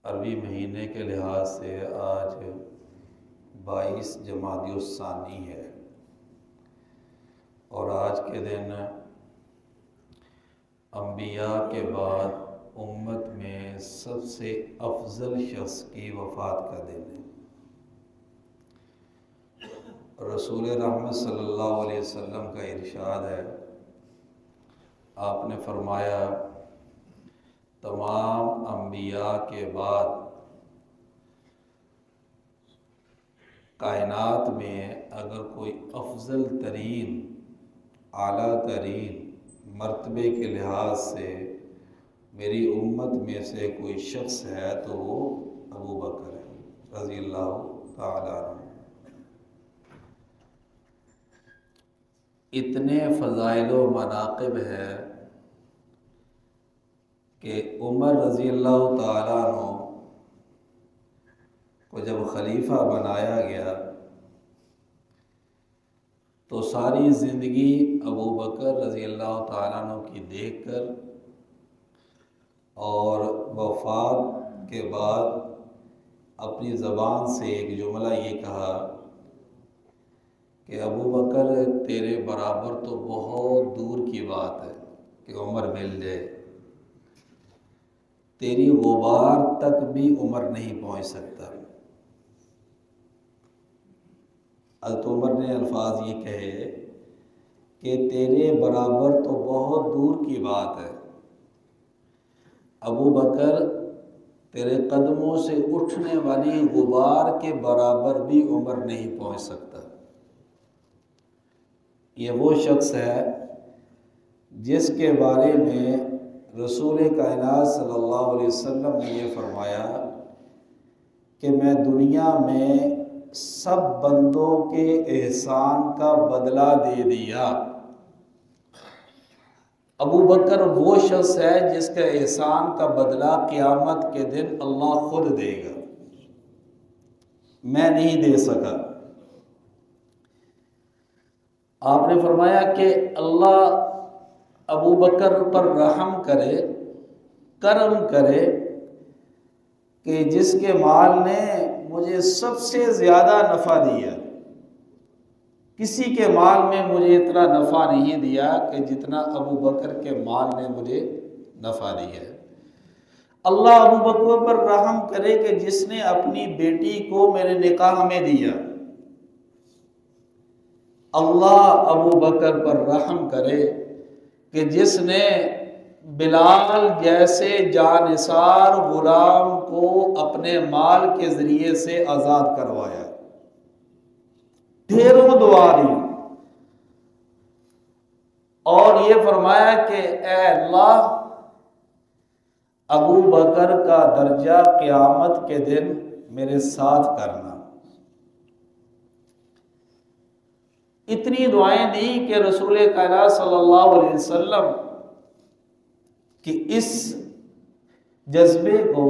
अरबी महीने के लिहाज से आज 22 जमादियुस्सानी है और आज के दिन अम्बिया के बाद उम्मत में सबसे अफजल शख्स की वफ़ात का दिन है। रसूल रहमत सल्लल्लाहु अलैहि वसल्लम का इरशाद है, आपने फरमाया तमाम अम्बिया के बाद कायनात में अगर कोई अफजल तरीन आला तरीन मर्तबे के लिहाज से मेरी उम्मत में से कोई शख्स है तो वो अबू बकर है रज़ी अल्लाह ताला अन्हु। इतने फ़ज़ाइल व मनाक़िब है कि उमर रज़ी अल्लाह ताला अन्हु को जब खलीफा बनाया गया तो सारी ज़िंदगी अबू बकर रज़ी अल्लाह ताला अन्हु की देखकर और वफ़ात के बाद अपनी ज़बान से एक जुमला ये कहा कि अबू बकर तेरे बराबर तो बहुत दूर की बात है कि उमर मिल जाए, तेरी गुबार तक भी उमर नहीं पहुंच सकता। हज़रत उमर ने अल्फाज ये कहे कि तेरे बराबर तो बहुत दूर की बात है अबू बकर, तेरे कदमों से उठने वाली गुबार के बराबर भी उमर नहीं पहुंच सकता। ये वो शख्स है जिसके बारे में रसूल कायनात सल्लल्लाहु अलैहि वसल्लम ने ये फरमाया कि मैं दुनिया में सब बंदों के एहसान का बदला दे दिया। अबू बकर वो शख्स है जिसका एहसान का बदला क़यामत के दिन अल्लाह खुद देगा, मैं नहीं दे सका। आपने फरमाया कि अल्लाह अबू बकर पर रहम करे, करम करे कि जिसके माल ने मुझे सबसे ज़्यादा नफ़ा दिया। किसी के माल में मुझे इतना नफ़ा नहीं दिया कि जितना अबू बकर के माल ने मुझे नफ़ा दिया है। अल्लाह अबू बकर पर रहम करे कि जिसने अपनी बेटी को मेरे निकाह में दिया। अल्लाह अबू बकर पर रहम करे कि जिसने बिलाल जैसे जानिसार गुलाम को अपने माल के ज़रिए से आज़ाद करवाया। ढेरों दुआ दी और ये फरमाया कि ए अल्लाह, अबू बकर का दर्जा क़यामत के दिन मेरे साथ करना। इतनी दुआएं दी कि रसूल कायनात सल्लल्लाहु अलैहि वसल्लम कि इस जज्बे को,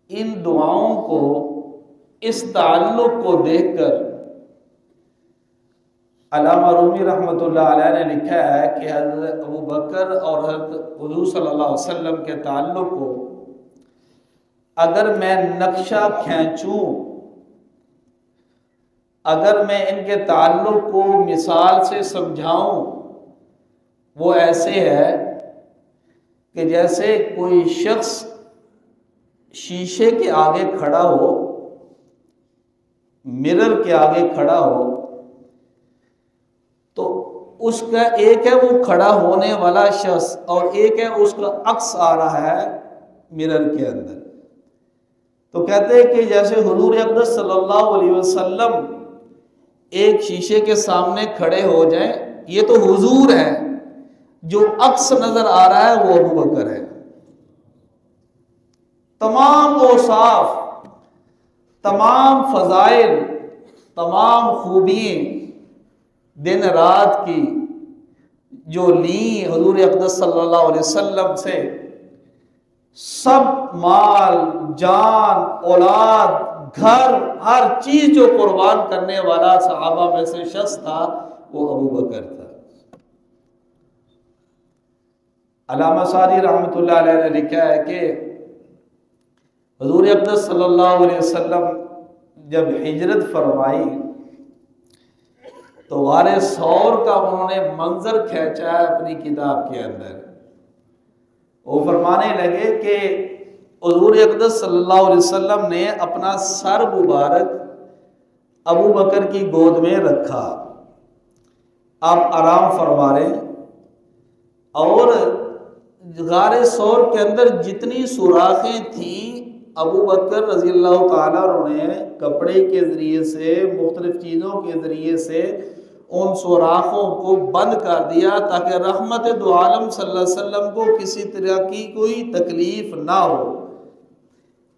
इन दुआओं को, इस ताल्लुक़ को देखकर अल्लामा रूमी रहमतुल्लाह अलैह ने लिखा है कि हज़रत अबू बकर और हज़रत हुज़ूर सल्लल्लाहु अलैहि वसल्लम के ताल्लुक़ को अगर मैं नक्शा खींचूं, अगर मैं इनके ताल्लुक़ को मिसाल से समझाऊं, वो ऐसे है कि जैसे कोई शख्स शीशे के आगे खड़ा हो, मिरर के आगे खड़ा हो, तो उसका एक है वो खड़ा होने वाला शख्स और एक है उसका अक्स आ रहा है मिरर के अंदर। तो कहते हैं कि जैसे हुजूर अक़दस सल्लल्लाहु अलैहि वसल्लम एक शीशे के सामने खड़े हो जाएं, ये तो हुजूर है, जो अक्स नजर आ रहा है वो अबू बकर है। तमाम औसाफ, तमाम फजाइल, तमाम खूबियाँ दिन रात की जो ली हुजूर अक़दस सल्लल्लाहु अलैहि वसल्लम से, सब माल, जान, औलाद, घर, हर चीज जो कुर्बान करने वाला सहाबा में से शख्स था वो अबू बकर था। अल्लामा सादी रहमतुल्लाह अलैह ने लिखा है कि हुजूर अक़दस सल्लल्लाहु अलैहि वसल्लम जब हिजरत फरमाई तो वारे सौर का उन्होंने मंजर खींचा है अपनी किताब के अंदर। वो फरमाने लगे कि हुजूर अक़दस सल्लल्लाहु अलैहि वसल्लम ने अपना सर मुबारक अबू बकर की गोद में रखा, आप आराम फरमा रहे हैं, और गारे सौर के अंदर जितनी सुराखें थी अबू बकर रज़ी अल्लाह ताला ने कपड़े के ज़रिए से, मुख्तलिफ चीज़ों के ज़रिए से उन सुराखों को बंद कर दिया ताकि रहमत दो आलम सल्लल्लाहु अलैहि वसल्लम को किसी तरह की कोई तकलीफ ना हो।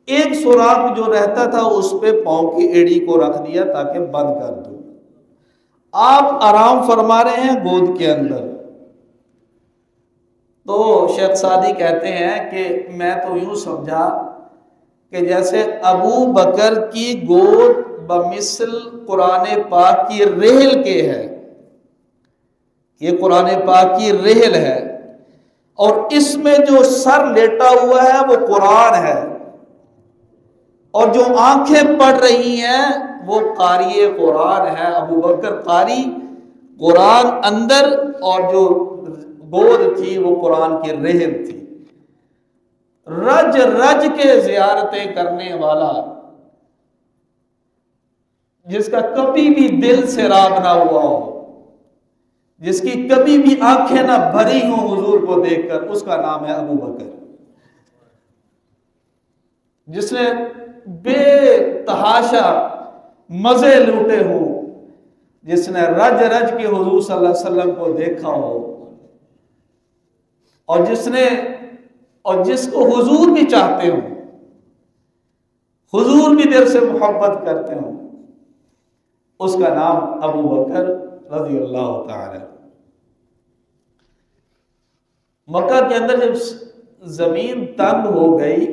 एक सुराख जो रहता था उस पे पाँव की एड़ी को रख दिया ताकि बंद कर दो। आप आराम फरमा रहे हैं गोद के अंदर। तो शेख सादी कहते हैं कि मैं तो यूं समझा कि जैसे अबू बकर की गोद बमिसल कुरान पाक की रेहल के है, ये कुरान पाक की रेहल है, और इसमें जो सर लेटा हुआ है वो कुरान है, और जो आंखें पढ़ रही हैं वो कारी कुरान है। अबू बकर कारी कुरान अंदर, और जो गोद थी वो कुरान की रेहल थी। रज रज के ज़ियारतें करने वाला, जिसका कभी भी दिल से राब ना हुआ हो, जिसकी कभी भी आंखें ना भरी हो हुजूर को देखकर, उसका नाम है अबू बकर। जिसने बेतहाशा मजे लूटे हो, जिसने रज रज के हुजूर सल्लल्लाहु अलैहि वसल्लम को देखा हो, और जिसको हुजूर भी चाहते हो, हुजूर भी दिल से मोहब्बत करते हो, उसका नाम अबू बकर रज़ी अल्लाह ताला। मक्का के अंदर जब जमीन तंग हो गई,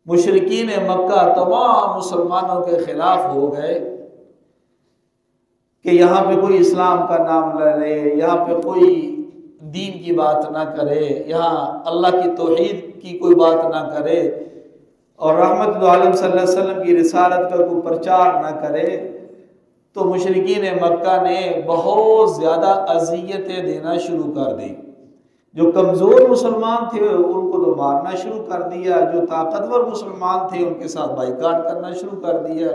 मुशरिकीन मक्का तमाम मुसलमानों के खिलाफ हो गए कि यहाँ पे कोई इस्लाम का नाम न ले, यहाँ पे कोई दीन की बात ना करे, यहाँ अल्लाह की तौहीद की कोई बात ना करे, और रहमत आलम सल्लल्लाहु अलैहि वसल्लम की रिसालत का कोई प्रचार ना करे। तो मुशरिकीन मक्का ने बहुत ज़्यादा अज़ियतें देना शुरू कर दी। जो कमज़ोर मुसलमान थे उनको तो मारना शुरू कर दिया, जो ताकतवर मुसलमान थे उनके साथ बाइकाट करना शुरू कर दिया।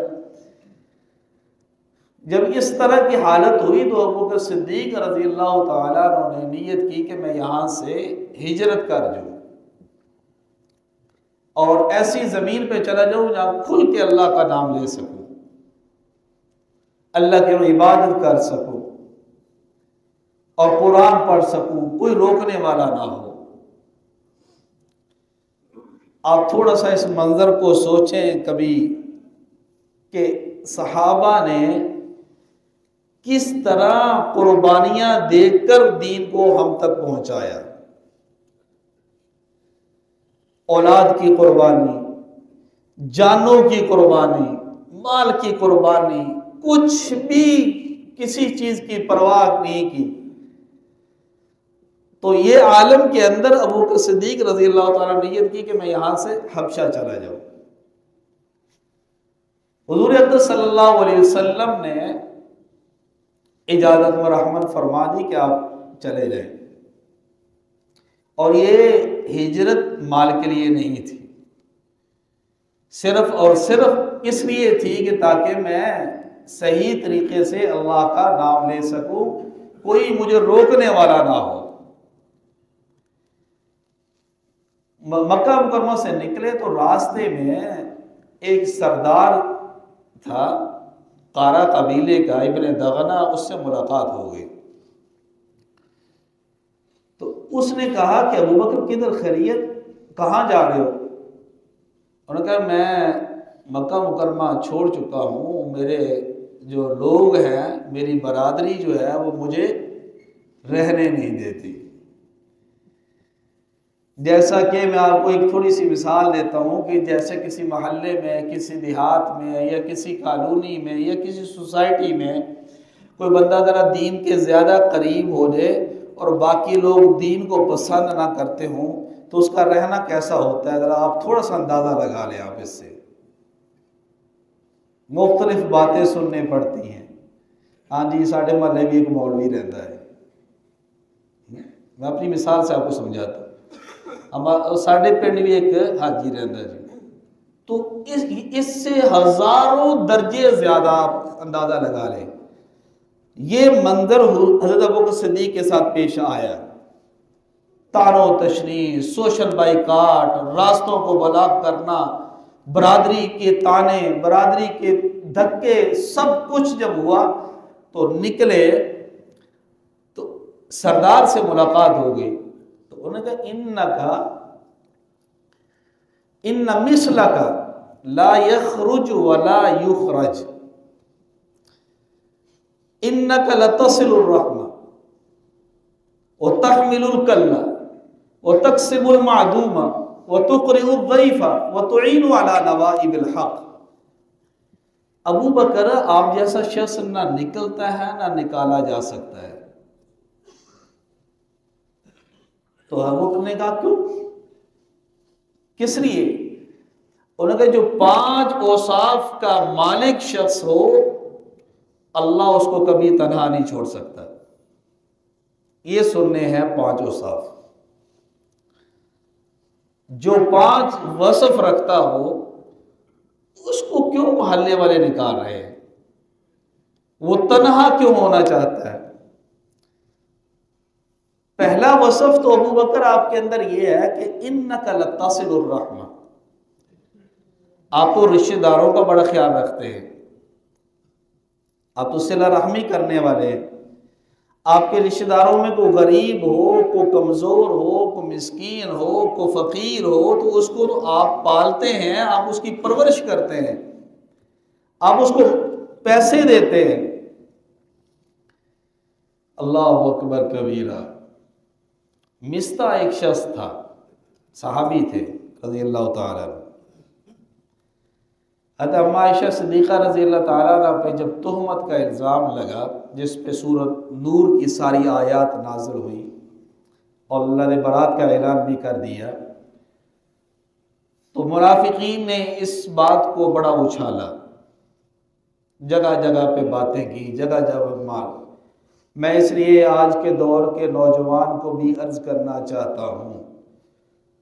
जब इस तरह की हालत हुई तो अबू बकर सिद्दीक रज़ी अल्लाह ताला ने नीयत की कि मैं यहाँ से हिजरत कर जाऊँ और ऐसी ज़मीन पे चला जाऊँ जहाँ खुल के अल्लाह का नाम ले सकूँ, अल्लाह की इबादत कर सकूँ और कुरान पढ़ सकूँ, कोई रोकने वाला ना हो। आप थोड़ा सा इस मंज़र को सोचें कभी कि सहाबा ने किस तरह कुर्बानियां देकर दीन को हम तक पहुंचाया। औलाद की कुर्बानी, जानों की कुर्बानी, माल की कुर्बानी, कुछ भी किसी चीज की परवाह नहीं की। तो ये आलम के अंदर अबू बकर सिद्दीक रज़ी अल्लाह ताला ने नियत की कि मैं यहां से हबशा चला जाऊं। हुजूर अक़दस सल्लल्लाहु अलैहि वसल्लम ने इजाज़त व रहमत फरमा दी कि आप चले जाएं। और ये हिजरत माल के लिए नहीं थी, सिर्फ और सिर्फ इसलिए थी कि ताकि मैं सही तरीके से अल्लाह का नाम ले सकूं, कोई मुझे रोकने वाला ना हो। मक्का मुकर्रमा से निकले तो रास्ते में एक सरदार था, कारा कबीले का, इब्ने दगना, उससे मुलाकात हो गई। तो उसने कहा कि अबू बकर किधर खैरियत, कहाँ जा रहे हो? उन्होंने कहा मैं मक्का मुकरमा छोड़ चुका हूँ, मेरे जो लोग हैं, मेरी बरादरी जो है वो मुझे रहने नहीं देती। जैसा कि मैं आपको एक थोड़ी सी मिसाल देता हूँ कि जैसे किसी मोहल्ले में, किसी देहात में, या किसी कॉलोनी में, या किसी सोसाइटी में कोई बंदा ज़रा दीन के ज़्यादा करीब हो जाए और बाकी लोग दीन को पसंद ना करते हों, तो उसका रहना कैसा होता है, ज़रा आप थोड़ा सा अंदाज़ा लगा लें। आप इससे मुख्तलिफ बातें सुननी पड़ती हैं। हाँ जी, साढ़े महल्ले भी एक मौलवी रहता है। मैं अपनी मिसाल से आपको समझाता हूँ। साढ़े पिंड भी एक हाजी रहता है जी। तो इससे हजारों दर्जे ज़्यादा आप अंदाज़ा लगा लें। ये मंजर हज़रत अबू बकर सिद्दीक़ के साथ पेश आया। तारो तशरी, सोशल बाइकाट, रास्तों को ब्लॉक करना, बरादरी के ताने, बरादरी के धक्के, सब कुछ जब हुआ तो निकले तो सरदार से मुलाकात हो गई। तो उन्होंने कहा इन्ना मिसलका ला यखरुज वला युखरज, इन्नका लतसिलुर रहमा व तहमिलुल कल्ला व तक्सिबुल मादूमा व तुक़रिउद ज़ईफ़ा व तुईनु अला नवाइबिल हक़। अबू बकर, आप जैसा शख्स ना निकलता है ना निकाला जा सकता है। तो अबू बकर ने कहा क्यों, किस लिए? उन्होंने कहा जो 5 औसाफ का मालिक शख्स हो, अल्लाह उसको कभी तन्हा नहीं छोड़ सकता। ये सुनने हैं 5 औसाफ। जो 5 वसफ रखता हो उसको क्यों मोहल्ले वाले निकाल रहे हैं? वो तन्हा क्यों होना चाहता है? पहला वसफ तो अबू बकर आपके अंदर ये है कि इन्नका लतासिलुर रहमा, आप तो रिश्तेदारों का बड़ा ख्याल रखते हैं, आप तो सिला रहमी करने वाले हैं। आपके रिश्तेदारों में कोई गरीब हो, कोई कमज़ोर हो, कोई मिस्कीन हो, कोई फ़कीर हो, तो उसको तो आप पालते हैं, आप उसकी परवरिश करते हैं, आप उसको पैसे देते हैं। अल्लाहु अकबर कबीरा। मिस्ता एक शख्स था, सहाबी थे रज़ियल्लाहु ताला अन्हु। अम्मा आयशा सिद्दीक़ा रज़ियल्लाहु ताला अन्हा पे जब तुहमत का इल्ज़ाम लगा, जिस पे सूरत नूर की सारी आयात नाज़िल हुई और अल्लाह ने बरात का ऐलान भी कर दिया, तो मुनाफिकीन ने इस बात को बड़ा उछाला, जगह जगह पे बातें की, जगह जगह मार। मैं इसलिए आज के दौर के नौजवान को भी अर्ज़ करना चाहता हूँ,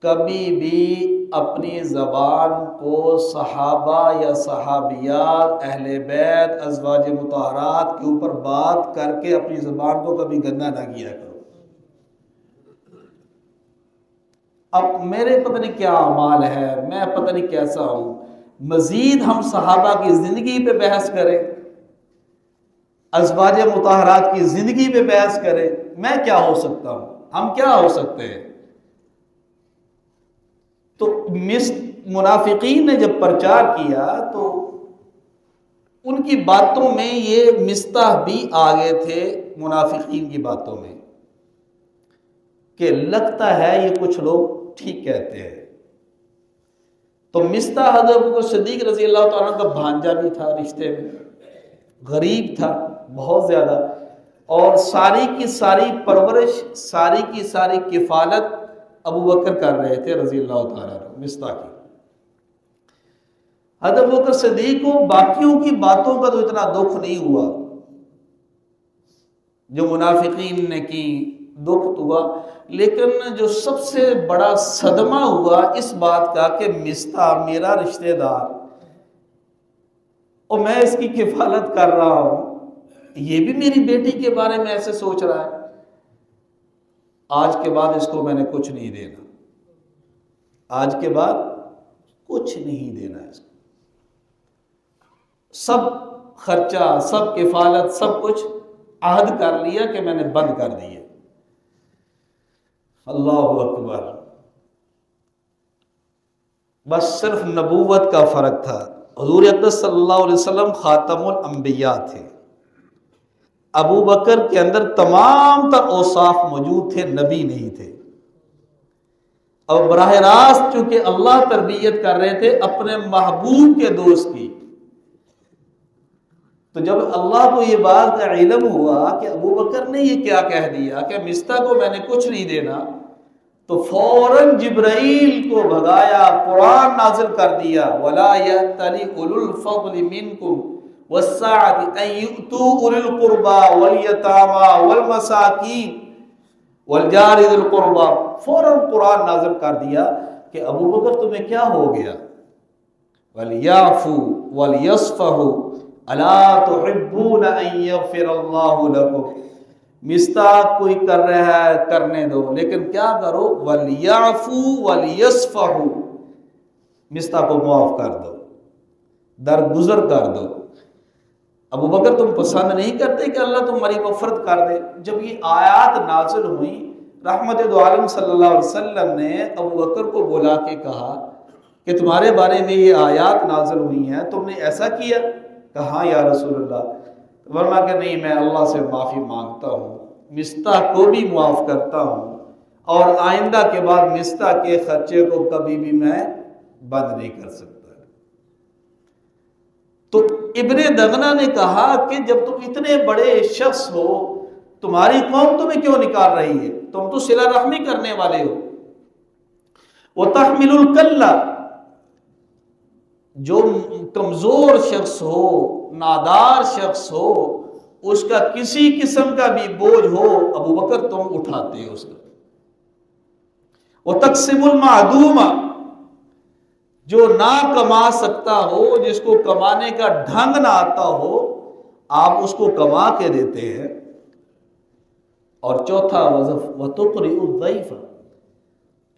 कभी भी अपनी ज़बान को सहाबा या सहाबियात, अहले बैत, अज़वाज मुतहरात के ऊपर बात करके अपनी ज़बान को कभी गंदा ना किया करो। अब मेरे पता नहीं क्या अमाल है, मैं पता नहीं कैसा हूँ, मज़ीद हम सहाबा की ज़िंदगी पे बहस करें, अज़वाज मुतहरात की ज़िंदगी पे बहस करें। मैं क्या हो सकता हूँ, हम क्या हो सकते हैं? तो मुनाफिकीन ने जब प्रचार किया तो उनकी बातों में ये मिस्ताह भी आ गए थे, मुनाफिकीन की बातों में, कि लगता है ये कुछ लोग ठीक कहते हैं। तो मिस्ताह हज़रत अबू बकर सिद्दीक़ रज़ियल्लाहु ताला अन्हु का भांजा भी था, रिश्ते में गरीब था बहुत ज़्यादा, और सारी की सारी परवरिश, सारी की सारी किफ़ालत अबू बकर कर रहे थे रज़ियल्लाहु ताला अन्हु, मिस्ताह की। हज़रत अबू बकर सिद्दीक़ को बाकियों की बातों का तो इतना दुख नहीं हुआ जो मुनाफिकीन ने की, दुख तो हुआ, लेकिन जो सबसे बड़ा सदमा हुआ इस बात का कि मिस्ताह मेरा रिश्तेदार और मैं इसकी किफ़ालत कर रहा हूँ, ये भी मेरी बेटी के बारे में ऐसे सोच रहा है, आज के बाद इसको मैंने कुछ नहीं देना, आज के बाद कुछ नहीं देना इसको, सब खर्चा, सब किफ़ालत, सब कुछ आहद कर लिया कि मैंने बंद कर दिए। अल्लाहु अकबर। बस सिर्फ नबूवत का फ़र्क था। हुज़ूर अक़दस सल्लल्लाहु अलैहि वसल्लम ख़ातमुल अंबिया थे, अबू बकर के अंदर तमाम तर औसाफ मौजूद थे, नबी नहीं थे। और बराह रास्त चूंकि अल्लाह तरबियत कर रहे थे अपने महबूब के दोस्त की, तो जब अल्लाह को ये बात का इल्म हुआ कि अबू बकर ने ये क्या कह दिया कि मिस्ता को मैंने कुछ नहीं देना, तो फौरन जिब्राइल को भगाया, कुरान नाजिल कर दिया, वला यअतली उलुल फज़्ल मिनकुम वस्साअति अन युतू उलिल कुर्बा वल यतामा वल मसाकीन वल जारि दिल कुर्बा। फौरन कुरान नाजिल कर दिया कि अबू बकर तुम्हें क्या हो गया, वल याफू वल यस्फहू अला तुहिब्बून अन यग़फिरल्लाहु लकुम। मिस्ताक कोई कर रहा है करने दो, लेकिन क्या करो, वल याफू वल यस्फहू, मिस्ताक को माफ कर दो, दरगुजर कर दो। अबू बकर तुम पसंद नहीं करते कि अल्लाह तुम्हारी मफ़रत कर दे? जब ये आयत नाज़िल हुई, रहमत दो आलम सल्लल्लाहु अलैहि वसल्लम ने अबू बकर को बुला के कहा कि तुम्हारे बारे में ये आयत नाज़िल हुई हैं, तुमने ऐसा किया? कहा या रसूलल्लाह। वरना कि नहीं, मैं अल्लाह से माफ़ी मांगता हूँ, मिस्ता को भी माफ़ करता हूँ और आइंदा के बाद मिस्ता के खर्चे को कभी भी मैं बंद नहीं कर सकता। तो इब्ने दगना ने कहा कि जब तुम इतने बड़े शख्स हो, तुम्हारी कौम तुम्हें क्यों निकाल रही है? तुम तो सिला रहमी करने वाले हो। वो तहमिलुल कल्ला, जो कमजोर शख्स हो, नादार शख्स हो, उसका किसी किस्म का भी बोझ हो, अबू बकर तुम उठाते हो उसका। वो तक़सिमुल मादूमा, जो ना कमा सकता हो, जिसको कमाने का ढंग ना आता हो, आप उसको कमा के देते हैं। और चौथा वज़फ़ व तुक़रिउल ज़ैफ़,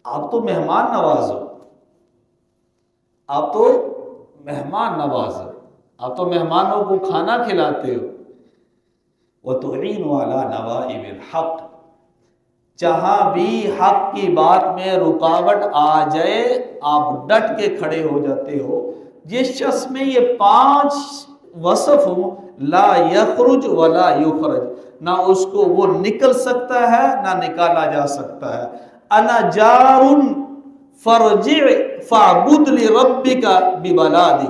आप तो मेहमान नवाज हो, आप तो मेहमान नवाज हो, आप तो मेहमानों को खाना खिलाते हो। व तुईनु अला नवाइबिल हक़, जहां भी हक की बात में रुकावट आ जाए आप डट के खड़े हो जाते हो। जिस शख्स में ये 5 वसफ हो, ला यखरुज वला युखरज, ना उसको वो निकल सकता है ना निकाला जा सकता है। अना जारुन फरजि फअबुद लि रब्बिका बिबलादी,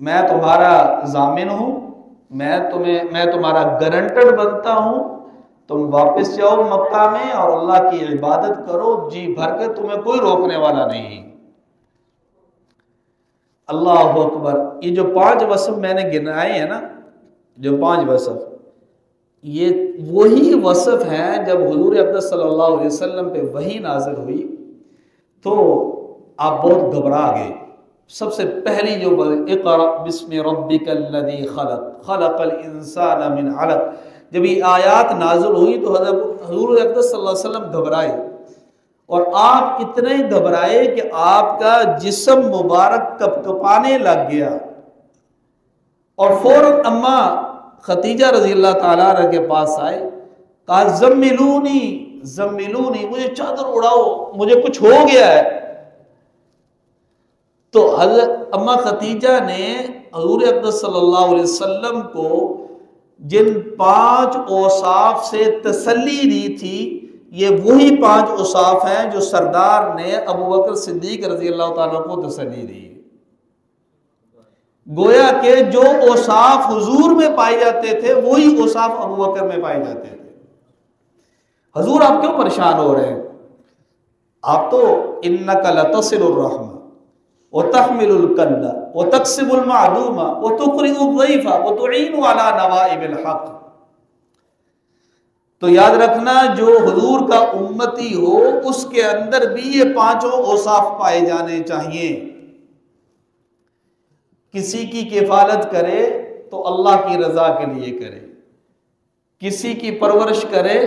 मैं तुम्हारा जामिन हूं, मैं तुम्हारा गारंटर बनता हूं, तुम वापस जाओ मक्का में और अल्लाह की इबादत करो जी भर के, तुम्हें कोई रोकने वाला नहीं। अल्लाह अकबर। ये जो 5 वसफ मैंने गिनाए हैं ना, जो 5 वसफ, ये वही वसफ हैं जब हुजूर अक़दस सल्लल्लाहु अलैहि वसल्लम पे वही नाज़िल हुई तो आप बहुत घबरा गए। सबसे पहली जो इक़रा बिस्मि रब्बिकल्लज़ी खलक़ खलक़ल इंसाना मिन अलक़, जब ये आयत नाज़िल हुई तो हुजूर अक़दस सल्लल्लाहु अलैहि वसल्लम घबराए, और आप इतने घबराए कि आपका जिस्म मुबारक कपकपाने लग गया। और फौरन अम्मा खतीजा रज़ी अल्लाह ताला अन्हा के पास आए, कहा ज़म्मिलूनी ज़म्मिलूनी, मुझे चादर उड़ाओ, मुझे कुछ हो गया है। तो हज़रत अम्मा खतीजा ने हुजूर अक़दस सल्लल्लाहु अलैहि वसल्लम को जिन 5 औसाफ से तसल्ली दी थी, ये वही 5 औसाफ हैं जो सरदार ने अबू बकर सिद्दीक रज़ी अल्लाह ताला को तसल्ली दी। गोया के जो औसाफ हुजूर में पाए जाते थे वही औसाफ अबू बकर में पाए जाते थे। हुजूर आप क्यों परेशान हो रहे हैं? आप तो इन्नका लतसिलुर रहमा व तहमिलुल कल्ला व तक्सिबुल मादूमा व तुक़रिउल ज़ैफ़ा व तुईनु अला नवाइबिल हक़। तो याद रखना, जो हुजूर का उम्मती हो उसके अंदर भी ये 5 औसाफ पाए जाने चाहिए। किसी की किफालत करे तो अल्लाह की रजा के लिए करे, किसी की परवरिश करे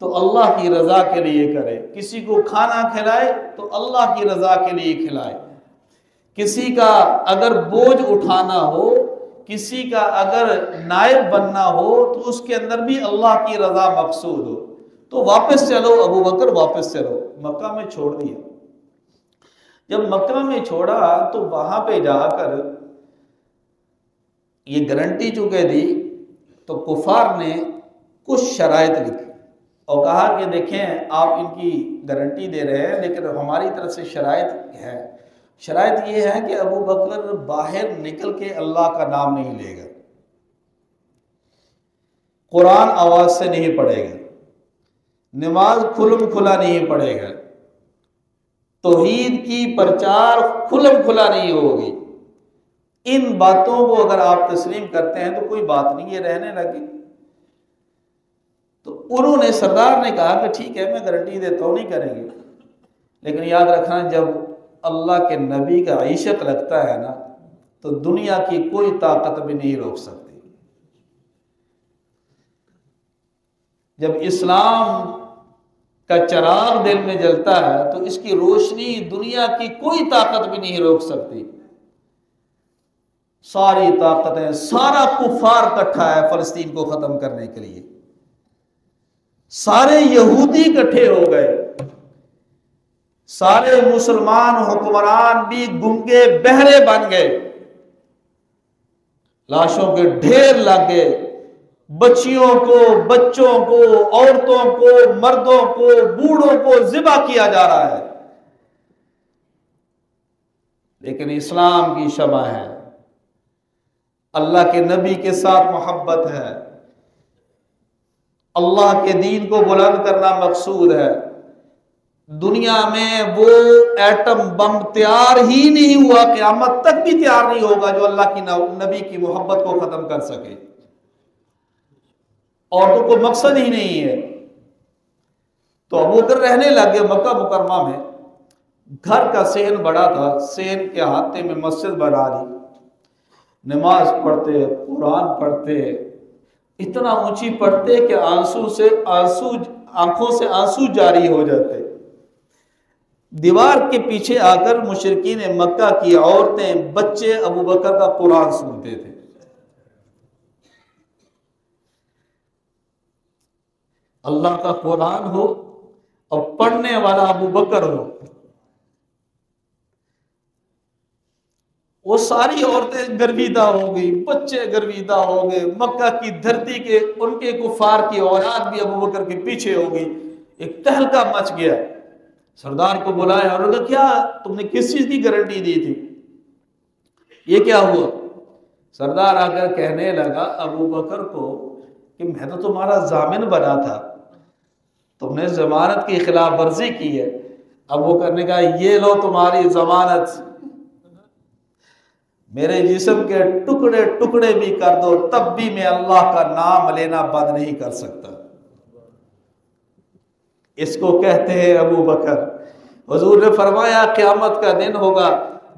तो अल्लाह की रजा के लिए करे, किसी को खाना खिलाए तो अल्लाह की रजा के लिए खिलाए, किसी का अगर बोझ उठाना हो, किसी का अगर नायब बनना हो तो उसके अंदर भी अल्लाह की रजा मकसूद हो। तो वापस चलो अबू बकर, वापस चलो। मक्का में छोड़ दिया। जब मक्का में छोड़ा तो वहां पे जाकर ये गारंटी चुके दी तो कुफार ने कुछ शराइत लिखी और कहा कि देखें आप इनकी गारंटी दे रहे हैं लेकिन हमारी तरफ से शराइत है। शराइत ये है कि अबू बकर बाहर निकल के अल्लाह का नाम नहीं लेगा, कुरान आवाज से नहीं पढ़ेगा, नमाज खुलम खुला नहीं पड़ेगा, तौहीद की प्रचार खुलम खुला नहीं होगी। इन बातों को अगर आप तस्लीम करते हैं तो कोई बात नहीं, ये रहने लगे। तो उन्होंने, सरदार ने कहा कि ठीक है, मैं गारंटी देता हूँ नहीं करेंगे, लेकिन याद रखना जब अल्लाह के नबी का इश्क लगता है ना, तो दुनिया की कोई ताकत भी नहीं रोक सकती। जब इस्लाम का चिराग दिल में जलता है तो इसकी रोशनी दुनिया की कोई ताकत भी नहीं रोक सकती। सारी ताकतें, सारा कुफार इकट्ठा है फलस्तीन को खत्म करने के लिए। सारे यहूदी इकट्ठे हो गए, सारे मुसलमान हुक्मरान भी गूंगे बहरे बन गए, लाशों के ढेर लग गए, बच्चियों को, बच्चों को, औरतों को, मर्दों को, बूढ़ों को ज़िबा किया जा रहा है। लेकिन इस्लाम की शमा है, अल्लाह के नबी के साथ मोहब्बत है, अल्लाह के दीन को बुलंद करना मकसूद है। दुनिया में वो एटम बम तैयार ही नहीं हुआ, क़यामत तक भी तैयार नहीं होगा जो अल्लाह की नबी की मोहब्बत को खत्म कर सके। और तो कोई मकसद ही नहीं है। तो अबू बकर रहने लगे मक्का मुकरमा में। घर का सेहन बड़ा था, सेहन के हाथे में मस्जिद बना दी, नमाज पढ़ते, कुरान पढ़ते, इतना ऊंची पढ़ते कि आंखों से आंसू जारी हो जाते। दीवार के पीछे आकर मुशरिकीन मक्का की औरतें, बच्चे अबू बकर का कुरान सुनते थे। अल्लाह का कुरान हो और पढ़ने वाला अबू बकर हो, वो सारी औरतें गर्विदा हो गई, बच्चे गर्विदा हो गए। मक्का की धरती के उनके कुफार की औलाद भी अबू बकर के पीछे हो गई। एक तहलका मच गया। सरदार को बुलाया और कहा, क्या तुमने किस चीज की गारंटी दी थी, ये क्या हुआ? सरदार आकर कहने लगा अबू बकर को कि मैं तो तुम्हारा जामिन बना था, तुमने जमानत की खिलाफ वर्जी की है। अबू बकर ने कहा, ये लो तुम्हारी जमानत, मेरे जिस्म के टुकड़े टुकड़े भी कर दो, तब भी मैं अल्लाह का नाम लेना बंद नहीं कर सकता। इसको कहते हैं अबू बकर। हुजूर ने फरमाया क़यामत का दिन होगा,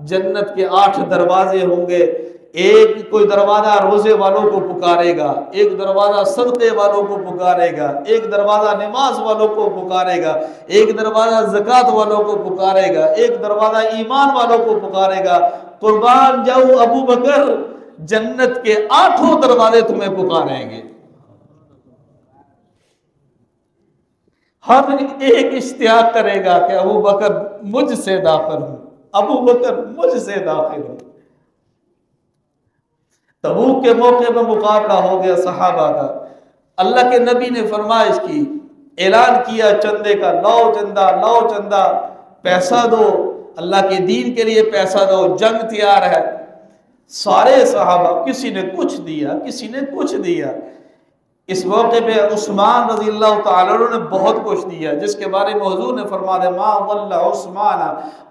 जन्नत के 8 दरवाजे होंगे। एक कोई दरवाजा रोजे वालों को पुकारेगा, एक दरवाजा सदक़े वालों को पुकारेगा, एक दरवाजा नमाज वालों को पुकारेगा, एक दरवाजा ज़कात वालों को पुकारेगा, एक दरवाजा ईमान वालों को पुकारेगा। कुर्बान जाऊं अबू बकर, जन्नत के 8 दरवाजे तुम्हें पुकारेंगे। हर एक इश्तियाक करेगा कि अबू बकर मुझसे दाखिल हूं, अबू बकर मुझसे दाखिल हूं। तबूक के मौके पर मुकाबला हो गया सहाबा का। अल्लाह के नबी ने फरमाइश की, ऐलान किया चंदे का, लाओ चंदा, लाओ चंदा, पैसा दो, अल्लाह के दीन के लिए पैसा दो, जंग तैयार है। सारे सहाबा, किसी ने कुछ दिया, किसी ने कुछ दिया। इस मौके पे उस्मान रज़ी अल्लाह तआला अन्हु ने बहुत कुछ दिया, जिसके बारे में हुजूर ने फरमाया मा वल्ला उस्मान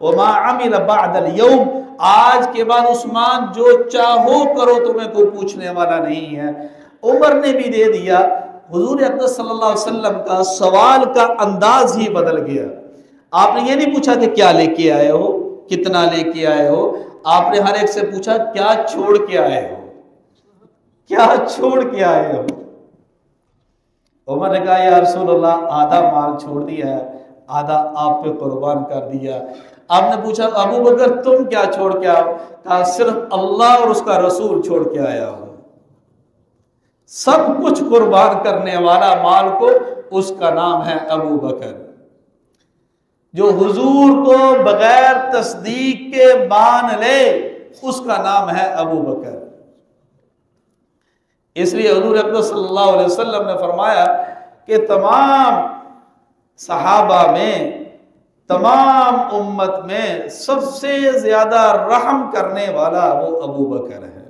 व मा अमिल बअदल यौम, आज के बाद उस्मान जो चाहो करो, तुम्हें कोई पूछने वाला नहीं है। उमर ने भी दे दिया। हुजूर अक़दस सल्लल्लाहु अलैहि वसल्लम का सवाल का अंदाज ही बदल गया। आपने ये नहीं पूछा कि क्या लेके आए हो, कितना लेके आए हो, आपने हर एक से पूछा क्या छोड़ के आए हो, क्या छोड़ के आए हो। उमर ने कहा या रसूलल्लाह, आधा माल छोड़ दिया है, आधा आप पे कुर्बान कर दिया। आपने पूछा अबू बकर तुम क्या छोड़ के आओ? कहा सिर्फ अल्लाह और उसका रसूल छोड़ के आया हूं। सब कुछ कुर्बान करने वाला माल को, उसका नाम है अबू बकर। जो हुजूर को बगैर तस्दीक के मान ले, उसका नाम है अबू बकर। इसलिए हुजूर अक़दस सल्लल्लाहु अलैहि वसल्लम ने फरमाया कि तमाम सहाबा में, तमाम उम्मत में सबसे ज्यादा रहम करने वाला वो अबू बकर है।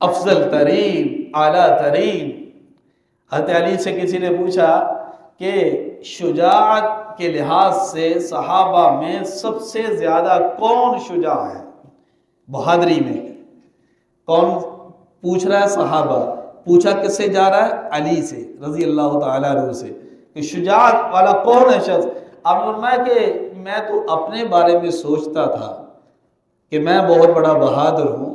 अफजल तरीन, आला तरीन, हज़रत अली से किसी ने पूछा कि शुजाअत के लिहाज से सहाबा में सबसे ज़्यादा कौन शुजा है, बहादुरी में कौन पूछ रहा है? सहाबा। पूछा किससे जा रहा है? अली से रज़ी अल्लाह ताला अन्हु से, कि शुजाअत वाला कौन है शख्स। आपने फरमाया कि मैं तो अपने बारे में सोचता था कि मैं बहुत बड़ा बहादुर हूँ,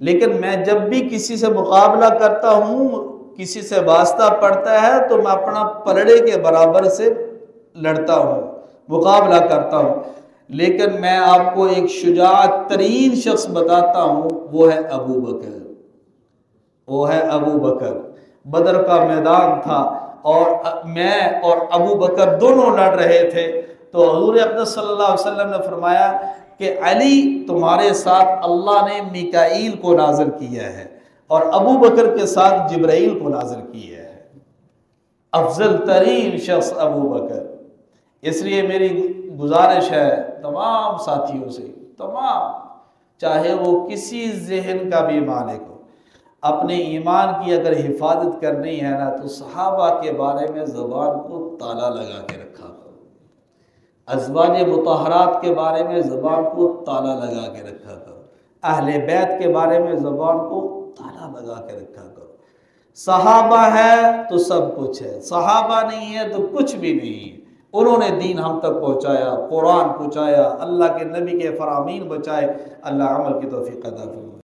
लेकिन मैं जब भी किसी से मुकाबला करता हूँ, किसी से वास्ता पड़ता है, तो मैं अपना पलड़े के बराबर से लड़ता हूँ, मुकाबला करता हूँ। लेकिन मैं आपको एक शुजाअत तरीन शख्स बताता हूँ, वो है अबू बकर। वो है अबू बकर। बदर का मैदान था और मैं और अबू बकर दोनों लड़ रहे थे, तो हुज़ूर अक़दस सल्लल्लाहु अलैहि वसल्लम ने फरमाया कि अली तुम्हारे साथ अल्लाह ने मिकाईल को नाज़िल किया है और अबू बकर के साथ जिब्राईल को नाज़िल किया है। अफजल तरीन शख्स अबू बकर। इसलिए मेरी गुजारिश है तमाम साथियों से, तमाम, चाहे वो किसी जहन का भी मालिक हो, अपने ईमान की अगर हिफाजत करनी है ना, तो सहाबा के बारे में ज़बान को ताला लगा के रखा करो। अज़वाज मुतहरात के बारे में ज़बान को ताला लगा के रखा करो। अहले बैत के बारे में ज़बान को ताला लगा के रखा करो। सहाबा है तो सब कुछ है, सहाबा नहीं है तो कुछ भी नहीं है। उन्होंने दीन हम तक पहुँचाया, कुरान पहुँचाया, अल्लाह के नबी के फरामीन बचाए। अल्लाह अमल की तौफीक अता फरमाए।